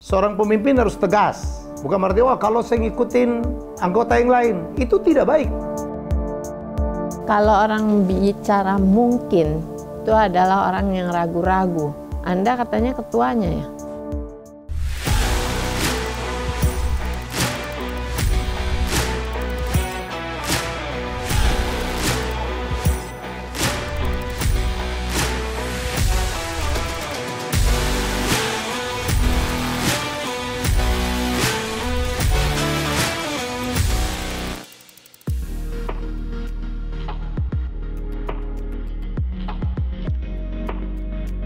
Seorang pemimpin harus tegas. Bukan berarti, wah kalau saya ngikutin anggota yang lain, itu tidak baik. Kalau orang bicara mungkin, itu adalah orang yang ragu-ragu. Anda katanya ketuanya ya?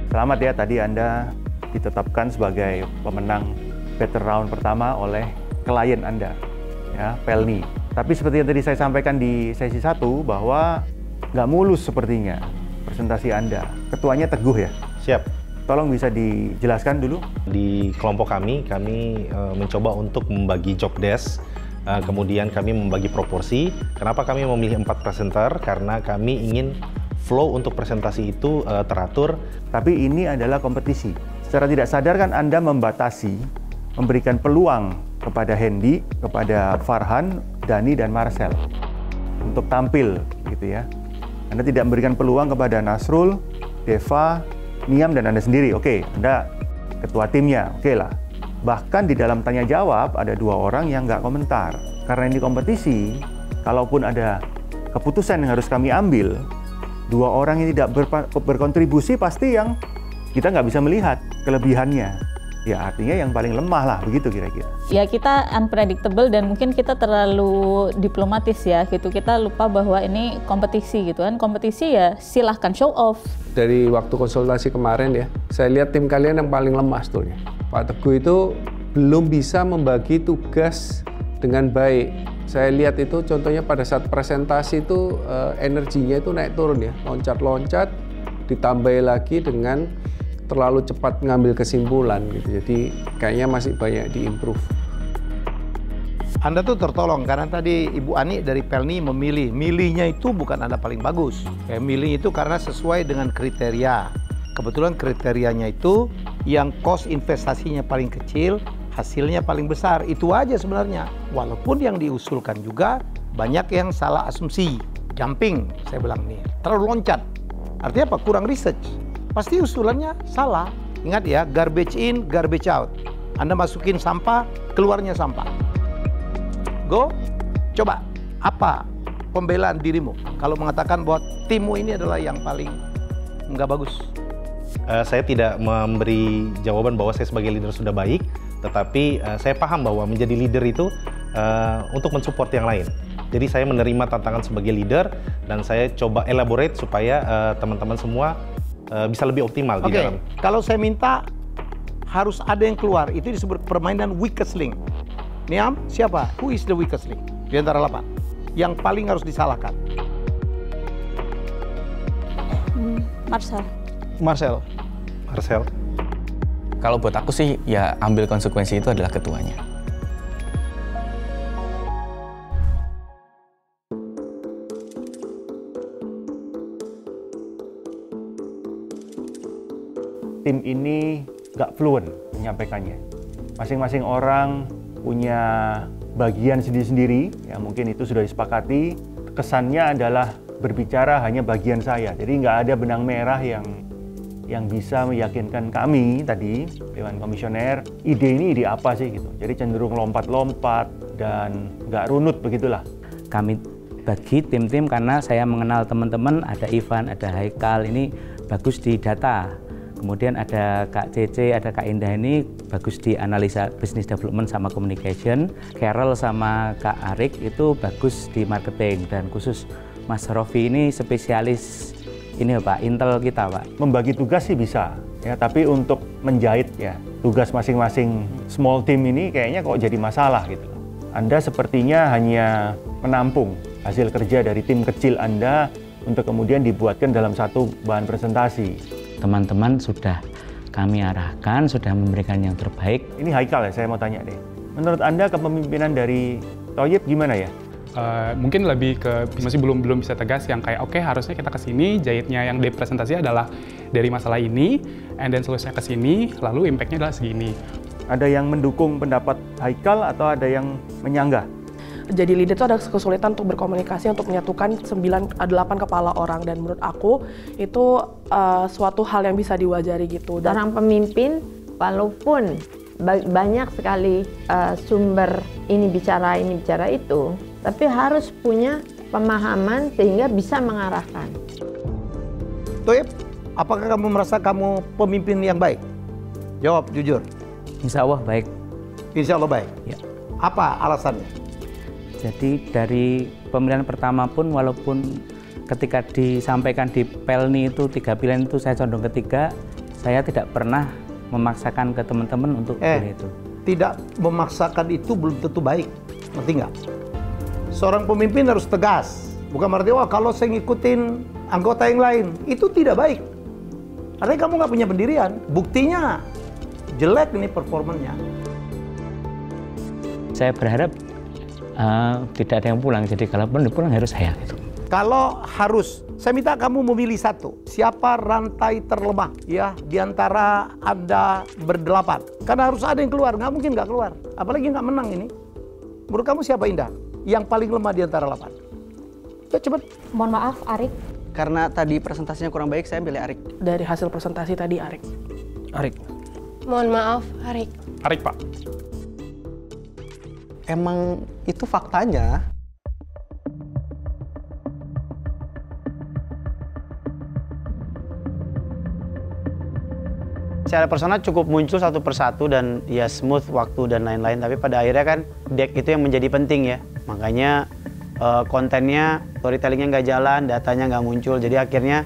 Selamat ya, tadi Anda ditetapkan sebagai pemenang Battle Round pertama oleh klien Anda, ya, Pelni. Tapi seperti yang tadi saya sampaikan di sesi 1, bahwa nggak mulus sepertinya presentasi Anda. Ketuanya Teguh ya? Siap. Tolong bisa dijelaskan dulu. Di kelompok kami mencoba untuk membagi job desk, kemudian kami membagi proporsi. Kenapa kami memilih 4 presenter? Karena kami ingin flow untuk presentasi itu teratur. Tapi ini adalah kompetisi. Secara tidak sadar kan Anda membatasi, memberikan peluang kepada Hendy, kepada Farhan, Dani, dan Marcel untuk tampil, gitu ya. Anda tidak memberikan peluang kepada Nasrul, Deva, Niam, dan Anda sendiri. Oke, Anda ketua timnya, oke lah. Bahkan di dalam tanya jawab ada 2 orang yang nggak komentar. Karena ini kompetisi, kalaupun ada keputusan yang harus kami ambil, 2 orang yang tidak berkontribusi pasti yang kita nggak bisa melihat kelebihannya. Ya artinya yang paling lemah lah, begitu kira-kira. Ya kita unpredictable dan mungkin kita terlalu diplomatis ya gitu. Kita lupa bahwa ini kompetisi gitu kan. Kompetisi ya silahkan show off. Dari waktu konsultasi kemarin ya, saya lihat tim kalian yang paling lemah sebetulnya. Pak Teguh itu belum bisa membagi tugas dengan baik. Saya lihat itu contohnya pada saat presentasi itu energinya itu naik turun ya, loncat-loncat, ditambah lagi dengan terlalu cepat ngambil kesimpulan gitu. Jadi kayaknya masih banyak diimprove. Anda tuh tertolong karena tadi Ibu Ani dari Pelni memilih. Milihnya itu bukan Anda paling bagus. Milih itu karena sesuai dengan kriteria. Kebetulan kriterianya itu yang cost investasinya paling kecil, hasilnya paling besar. Itu aja sebenarnya. Walaupun yang diusulkan juga banyak yang salah asumsi. Jumping, saya bilang nih. Terlalu loncat. Artinya apa? Kurang research. Pasti usulannya salah. Ingat ya, garbage in, garbage out. Anda masukin sampah, keluarnya sampah. Go, coba. Apa pembelaan dirimu kalau mengatakan bahwa timmu ini adalah yang paling nggak bagus? Saya tidak memberi jawaban bahwa saya sebagai leader sudah baik, tetapi saya paham bahwa menjadi leader itu untuk mensupport yang lain. Jadi saya menerima tantangan sebagai leader dan saya coba elaborate supaya teman-teman semua bisa lebih optimal di dalam. Kalau saya minta harus ada yang keluar, itu disebut permainan weakest link. Niam, siapa? Who is the weakest link? Di antara 8. Yang paling harus disalahkan. Marcel. Kalau buat aku sih, ya ambil konsekuensi itu adalah ketuanya. Tim ini nggak fluent menyampaikannya. Masing-masing orang punya bagian sendiri-sendiri, ya mungkin itu sudah disepakati. Kesannya adalah berbicara hanya bagian saya, jadi nggak ada benang merah yang bisa meyakinkan kami tadi, Dewan Komisioner, ide ini ide apa sih gitu. Jadi cenderung lompat-lompat dan nggak runut begitulah. Kami bagi tim-tim karena saya mengenal teman-teman, ada Ivan, ada Haikal, ini bagus di data. Kemudian ada Kak Cece, ada Kak Indah, ini bagus di analisa business development sama communication. Carol sama Kak Arik itu bagus di marketing. Dan khusus Mas Rofi ini spesialis ini ya Pak, intel kita Pak. Membagi tugas sih bisa, ya, tapi untuk menjahit ya tugas masing-masing small team ini kayaknya kok jadi masalah gitu. Anda sepertinya hanya menampung hasil kerja dari tim kecil Anda untuk kemudian dibuatkan dalam satu bahan presentasi. Teman-teman sudah kami arahkan, sudah memberikan yang terbaik. Ini Haikal ya, saya mau tanya deh. Menurut Anda kepemimpinan dari Thoyib gimana ya? Mungkin lebih ke masih belum bisa tegas yang kayak oke, harusnya kita ke sini, jahitnya yang di presentasi adalah dari masalah ini, and then solusinya ke sini, lalu impact-nya adalah segini. Ada yang mendukung pendapat Haikal atau ada yang menyanggah? Jadi leader itu ada kesulitan untuk berkomunikasi, untuk menyatukan 8 kepala orang, dan menurut aku itu suatu hal yang bisa diwajari gitu. Seorang pemimpin walaupun banyak sekali sumber ini bicara itu, tapi harus punya pemahaman sehingga bisa mengarahkan. Toib, apakah kamu merasa kamu pemimpin yang baik? Jawab jujur. Insya Allah baik. Insya Allah baik. Ya. Apa alasannya? Jadi dari pemilihan pertama pun walaupun ketika disampaikan di Pelni itu 3 pilihan itu saya condong ke 3, saya tidak pernah memaksakan ke teman-teman untuk pilih itu. Tidak memaksakan itu belum tentu baik. Ngerti nggak? Seorang pemimpin harus tegas. Bukan berarti, wah kalau saya ngikutin anggota yang lain, itu tidak baik. Artinya kamu nggak punya pendirian. Buktinya jelek ini performanya. Saya berharap tidak ada yang pulang, jadi kalaupun pulang harus saya. Gitu. Kalau harus, saya minta kamu memilih satu. Siapa rantai terlemah ya di antara Anda berdelapan? Karena harus ada yang keluar, nggak mungkin nggak keluar. Apalagi nggak menang ini. Menurut kamu siapa, Indah? Yang paling lemah di antara 8? Ya cepet. Mohon maaf, Arik. Karena tadi presentasinya kurang baik, saya pilih Arik. Dari hasil presentasi tadi, Arik. Arik. Mohon maaf, Arik. Arik, Pak. Emang itu faktanya. Secara personal cukup muncul satu persatu dan ya smooth waktu dan lain-lain. Tapi pada akhirnya kan deck itu yang menjadi penting ya. Makanya kontennya, storytellingnya nggak jalan, datanya nggak muncul. Jadi akhirnya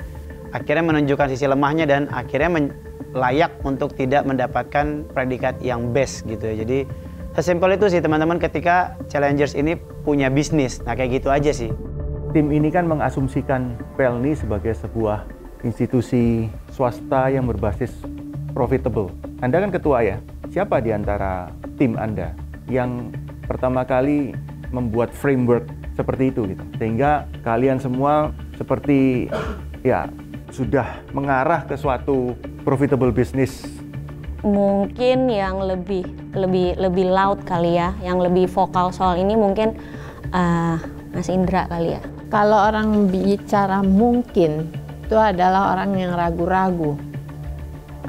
menunjukkan sisi lemahnya dan akhirnya layak untuk tidak mendapatkan predikat yang best gitu ya. Jadi sesimpel itu sih teman-teman, ketika challengers ini punya bisnis. Nah kayak gitu aja sih. Tim ini kan mengasumsikan Pelni sebagai sebuah institusi swasta yang berbasis profitable. Anda kan ketua ya. Siapa di antara tim Anda yang pertama kali membuat framework seperti itu gitu? Sehingga kalian semua seperti ya sudah mengarah ke suatu profitable business. Mungkin yang lebih loud kali ya, yang lebih vokal soal ini mungkin Mas Indra kali ya. Kalau orang bicara mungkin, itu adalah orang yang ragu-ragu.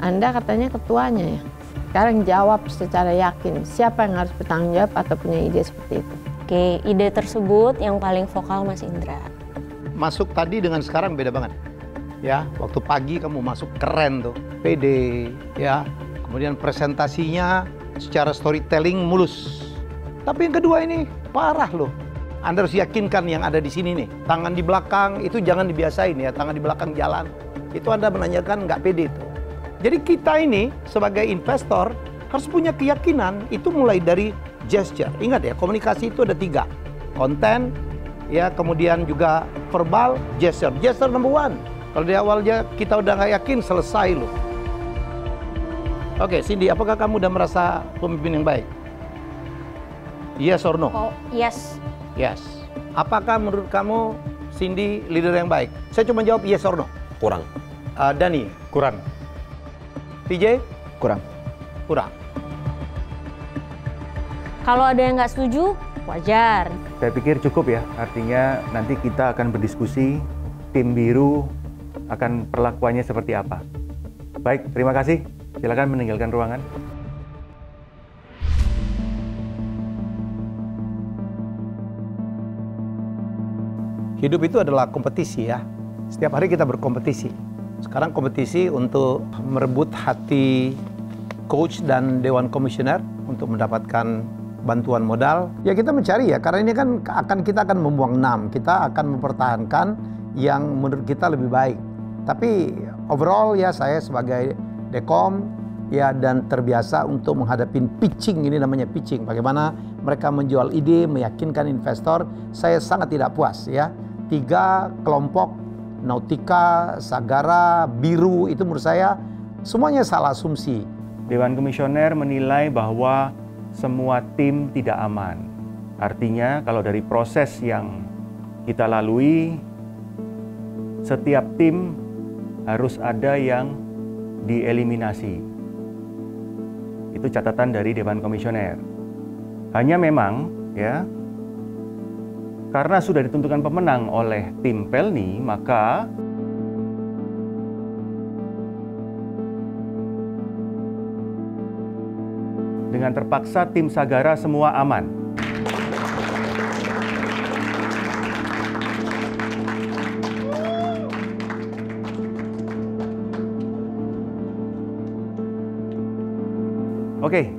Anda katanya ketuanya ya. Sekarang jawab secara yakin, siapa yang harus bertanggung jawab atau punya ide seperti itu? Oke, ide tersebut yang paling vokal Mas Indra. Masuk tadi dengan sekarang beda banget. Ya, waktu pagi kamu masuk keren tuh, pede, ya. Kemudian presentasinya secara storytelling mulus. Tapi yang kedua ini parah loh. Anda harus yakinkan yang ada di sini nih. Tangan di belakang itu jangan dibiasain ya, tangan di belakang jalan. Itu Anda menanyakan nggak pede itu. Jadi kita ini sebagai investor harus punya keyakinan, itu mulai dari gesture. Ingat ya, komunikasi itu ada 3. Konten, ya, kemudian juga verbal, gesture. Gesture number 1. Kalau di awalnya kita udah nggak yakin, selesai loh. Oke, Cindy, apakah kamu udah merasa pemimpin yang baik? Yes or no? Oh, yes. Yes. Apakah menurut kamu Cindy leader yang baik? Saya cuma jawab yes or no. Kurang. Dani? Kurang. PJ? Kurang. Kurang. Kalau ada yang nggak setuju, wajar. Saya pikir cukup ya, artinya nanti kita akan berdiskusi, tim biru akan perlakuannya seperti apa. Baik, terima kasih. Silakan meninggalkan ruangan. Hidup itu adalah kompetisi ya. Setiap hari kita berkompetisi. Sekarang kompetisi untuk merebut hati coach dan dewan komisioner untuk mendapatkan bantuan modal. Ya kita mencari ya, karena ini kan kita akan membuang 6. Kita akan mempertahankan yang menurut kita lebih baik. Tapi overall ya saya sebagai dekom ya dan terbiasa untuk menghadapi pitching, ini namanya pitching. Bagaimana mereka menjual ide, meyakinkan investor. Saya sangat tidak puas ya. 3 kelompok Nautika, Sagara, Biru itu menurut saya semuanya salah asumsi. Dewan Komisioner menilai bahwa semua tim tidak aman. Artinya kalau dari proses yang kita lalui, setiap tim harus ada yang dieliminasi. Itu Itu catatan dari Dewan Komisioner. Hanya memang ya, karena sudah ditentukan pemenang oleh tim Pelni, maka dengan terpaksa tim Sagara semua aman. Oke,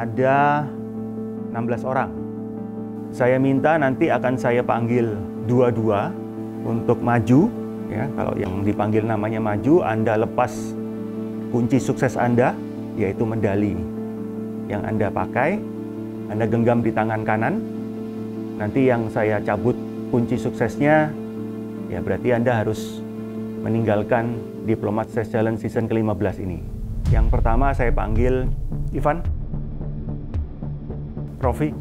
ada 16 orang. Saya minta nanti akan saya panggil dua-dua untuk maju. Ya, kalau yang dipanggil namanya maju, Anda lepas kunci sukses Anda, yaitu medali yang Anda pakai, Anda genggam di tangan kanan. Nanti yang saya cabut kunci suksesnya, ya berarti Anda harus meninggalkan Diplomat Success Challenge season ke-15 ini. Yang pertama saya panggil Ivan, Rofi,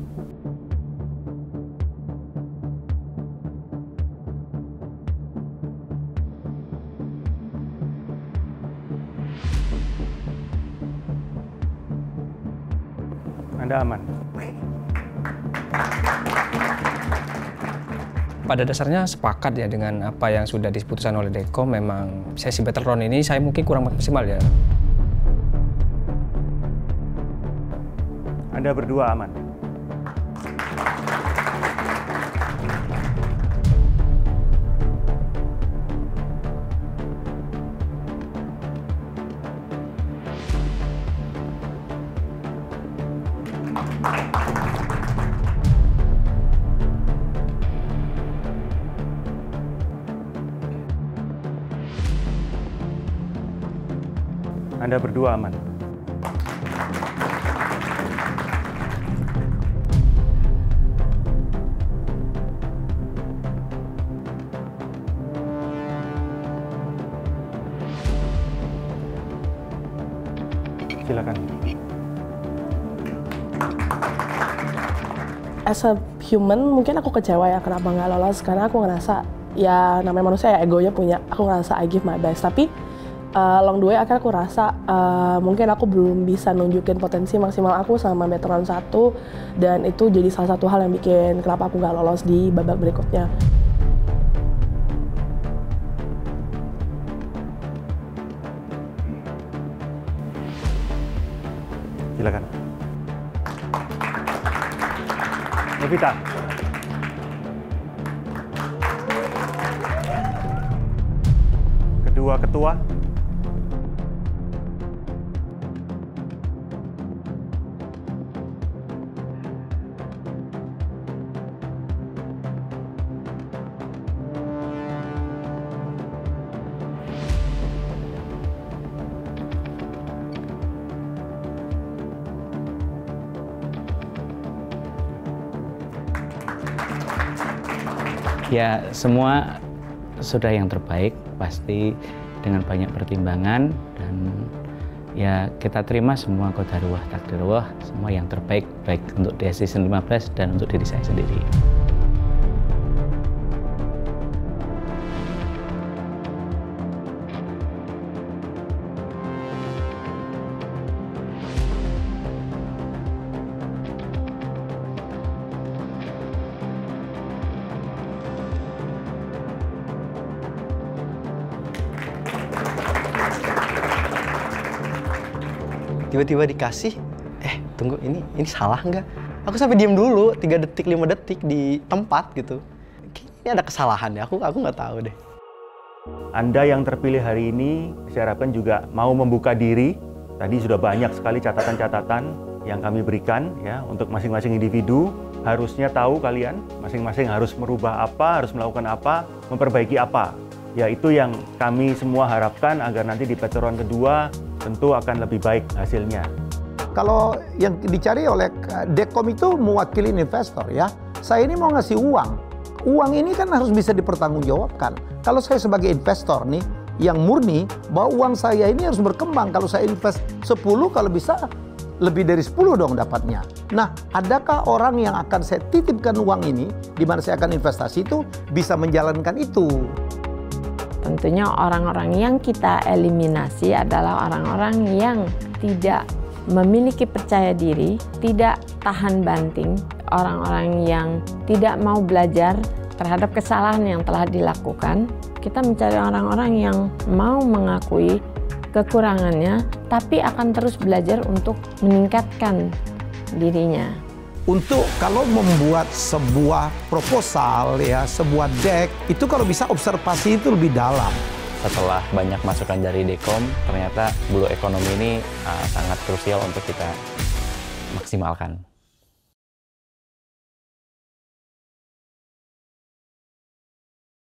Anda aman. Pada dasarnya sepakat ya dengan apa yang sudah diputuskan oleh Dekom. Memang sesi battle round ini saya mungkin kurang maksimal ya. Anda berdua aman. Anda berdua aman. Silakan. As a human, mungkin aku kecewa ya kenapa nggak lolos, karena aku ngerasa ya namanya manusia ya, egonya punya. Aku ngerasa I give my best, tapi along the way akhirnya aku rasa mungkin aku belum bisa nunjukin potensi maksimal aku sama battle round 1, dan itu jadi salah satu hal yang bikin kenapa aku nggak lolos di babak berikutnya. Silakan. Novita. Kedua ketua. Ya, semua sudah yang terbaik, pasti dengan banyak pertimbangan, dan ya kita terima semua qadarullah takdirullah, semua yang terbaik, baik untuk di season 15 dan untuk diri saya sendiri. Tiba-tiba dikasih, tunggu ini salah nggak? Aku sampai diem dulu 3 detik 5 detik di tempat gitu. Ini ada kesalahan ya, aku nggak tahu deh. Anda yang terpilih hari ini, saya harapkan juga mau membuka diri. Tadi sudah banyak sekali catatan-catatan yang kami berikan ya untuk masing-masing individu. Harusnya tahu kalian masing-masing harus merubah apa, harus melakukan apa, memperbaiki apa. Ya itu yang kami semua harapkan agar nanti di battle round kedua tentu akan lebih baik hasilnya. Kalau yang dicari oleh Dekom itu mewakili investor ya. Saya ini mau ngasih uang. Uang ini kan harus bisa dipertanggungjawabkan. Kalau saya sebagai investor nih yang murni, bahwa uang saya ini harus berkembang. Kalau saya invest 10, kalau bisa lebih dari 10 dong dapatnya. Nah, adakah orang yang akan saya titipkan uang ini, di mana saya akan investasi itu, bisa menjalankan itu? Tentunya orang-orang yang kita eliminasi adalah orang-orang yang tidak memiliki percaya diri, tidak tahan banting, orang-orang yang tidak mau belajar terhadap kesalahan yang telah dilakukan. Kita mencari orang-orang yang mau mengakui kekurangannya, tapi akan terus belajar untuk meningkatkan dirinya. Untuk kalau membuat sebuah proposal ya, sebuah deck, itu kalau bisa observasi itu lebih dalam. Setelah banyak masukan dari Dekom, ternyata Blue Economy ini sangat krusial untuk kita maksimalkan.